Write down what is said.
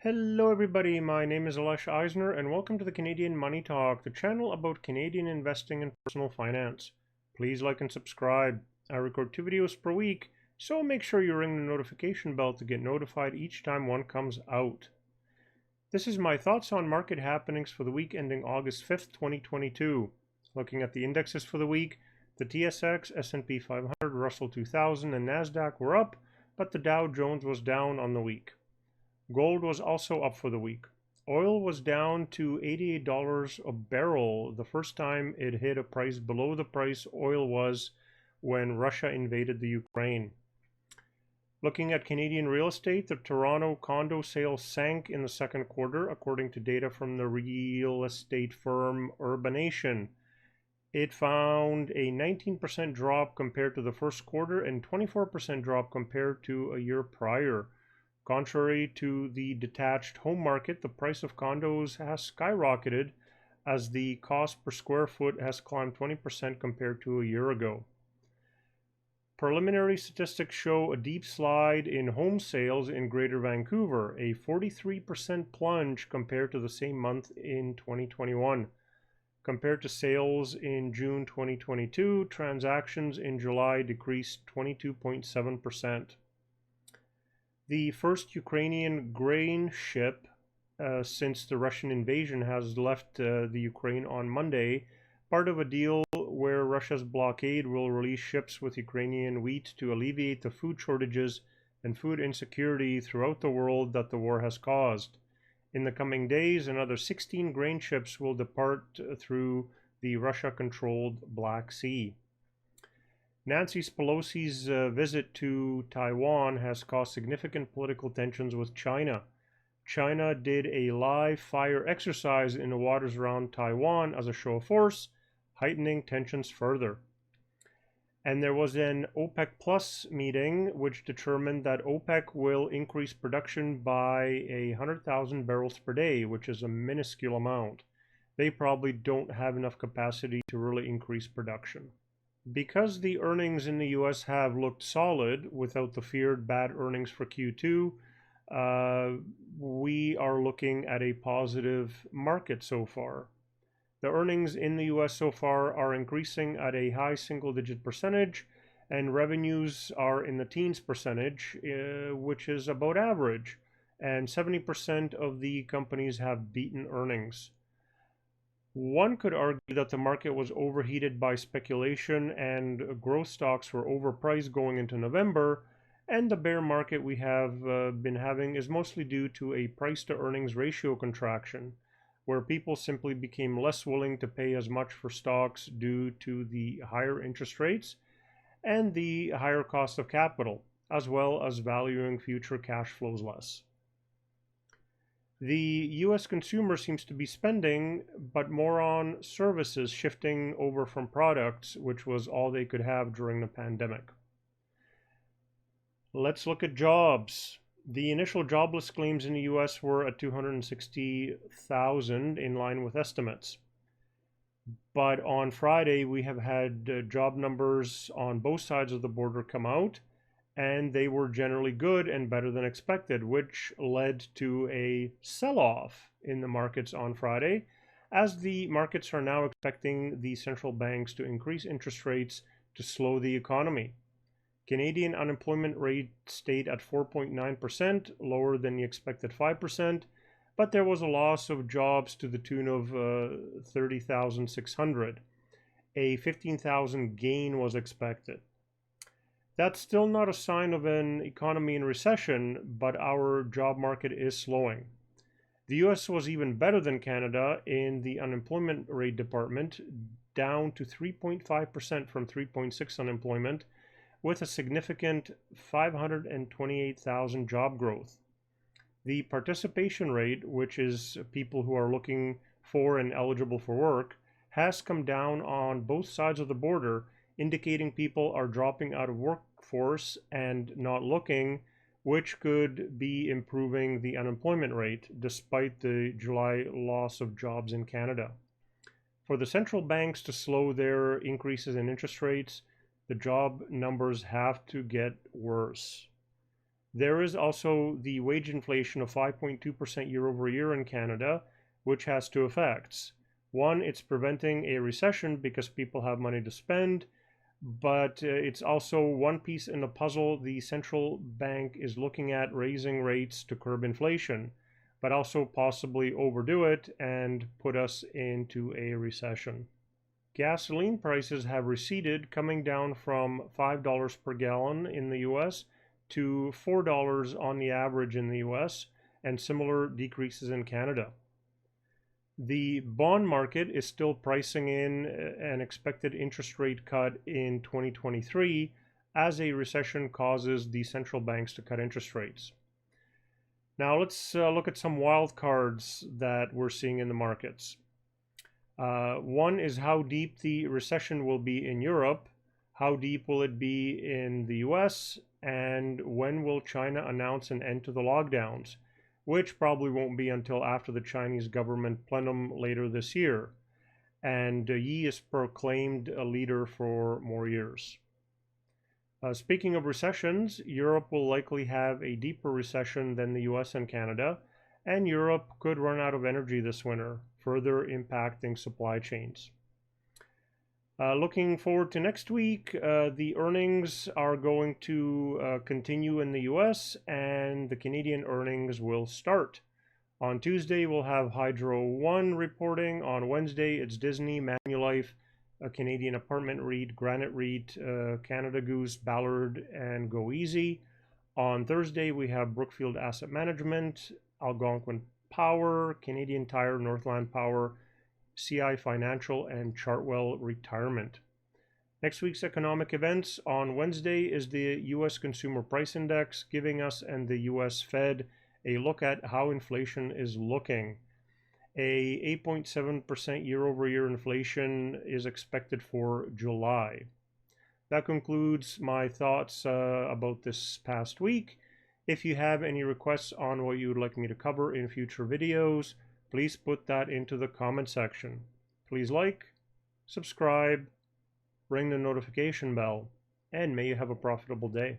Hello everybody, my name is Alesh Eisner and welcome to the Canadian Money Talk, the channel about Canadian investing and personal finance. Please like and subscribe. I record 2 videos per week, so make sure you ring the notification bell to get notified each time one comes out. This is my thoughts on market happenings for the week ending August 5th, 2022. Looking at the indexes for the week, the TSX, S&P 500, Russell 2000 and NASDAQ were up, but the Dow Jones was down on the week. Gold was also up for the week. Oil was down to $88 a barrel, the first time it hit a price below the price oil was when Russia invaded the Ukraine. Looking at Canadian real estate, the Toronto condo sales sank in the second quarter, according to data from the real estate firm Urbanation. It found a 19% drop compared to the first quarter and 24% drop compared to a year prior. Contrary to the detached home market, the price of condos has skyrocketed as the cost per square foot has climbed 20% compared to a year ago. Preliminary statistics show a deep slide in home sales in Greater Vancouver, a 43% plunge compared to the same month in 2021. Compared to sales in June 2022, transactions in July decreased 22.7%. The first Ukrainian grain ship since the Russian invasion has left the Ukraine on Monday, part of a deal where Russia's blockade will release ships with Ukrainian wheat to alleviate the food shortages and food insecurity throughout the world that the war has caused. In the coming days, another 16 grain ships will depart through the Russia-controlled Black Sea. Nancy Pelosi's visit to Taiwan has caused significant political tensions with China. China did a live fire exercise in the waters around Taiwan as a show of force, heightening tensions further. And there was an OPEC Plus meeting which determined that OPEC will increase production by 100,000 barrels per day, which is a minuscule amount. They probably don't have enough capacity to really increase production. Because the earnings in the US have looked solid without the feared bad earnings for Q2, we are looking at a positive market so far. The earnings in the US so far are increasing at a high single-digit percentage, and revenues are in the teens percentage, which is about average, and 70% of the companies have beaten earnings. One could argue that the market was overheated by speculation and growth stocks were overpriced going into November, and the bear market we have been having is mostly due to a price to earnings ratio contraction, where people simply became less willing to pay as much for stocks due to the higher interest rates and the higher cost of capital, as well as valuing future cash flows less. The US consumer seems to be spending, but more on services, shifting over from products, which was all they could have during the pandemic. Let's look at jobs. The initial jobless claims in the US were at 260,000, in line with estimates. But on Friday, we have had job numbers on both sides of the border come out, and they were generally good and better than expected, which led to a sell-off in the markets on Friday, as the markets are now expecting the central banks to increase interest rates to slow the economy. Canadian unemployment rate stayed at 4.9%, lower than the expected 5%, but there was a loss of jobs to the tune of 30,600. A 15,000 gain was expected. That's still not a sign of an economy in recession, but our job market is slowing. The US was even better than Canada in the unemployment rate department, down to 3.5% from 3.6% unemployment, with a significant 528,000 job growth. The participation rate, which is people who are looking for and eligible for work, has come down on both sides of the border, indicating people are dropping out of workforce and not looking, which could be improving the unemployment rate despite the July loss of jobs in Canada. For the central banks to slow their increases in interest rates, the job numbers have to get worse. There is also the wage inflation of 5.2% year over year in Canada, which has two effects. One, it's preventing a recession because people have money to spend, but it's also one piece in the puzzle. The central bank is looking at raising rates to curb inflation, but also possibly overdo it and put us into a recession. Gasoline prices have receded, coming down from $5 per gallon in the US to $4 on the average in the US, and similar decreases in Canada. The bond market is still pricing in an expected interest rate cut in 2023 as a recession causes the central banks to cut interest rates. Now let's look at some wild cards that we're seeing in the markets. One is how deep the recession will be in Europe, how deep will it be in the US, and when will China announce an end to the lockdowns, which probably won't be until after the Chinese government plenum later this year. And Yi is proclaimed a leader for more years. Speaking of recessions, Europe will likely have a deeper recession than the US and Canada, and Europe could run out of energy this winter, further impacting supply chains. Looking forward to next week, the earnings are going to continue in the US and the Canadian earnings will start. On Tuesday, we'll have Hydro One reporting. On Wednesday, it's Disney, Manulife, a Canadian Apartment REIT, Granite REIT, Canada Goose, Ballard, and goeasy. On Thursday, we have Brookfield Asset Management, Algonquin Power, Canadian Tire, Northland Power, CI Financial, and Chartwell Retirement. Next week's economic events: on Wednesday is the U.S. Consumer Price Index, giving us and the U.S. Fed a look at how inflation is looking. A 8.7% year-over-year inflation is expected for July. That concludes my thoughts about this past week. If you have any requests on what you would like me to cover in future videos, please put that into the comment section. Please like, subscribe, ring the notification bell, and may you have a profitable day.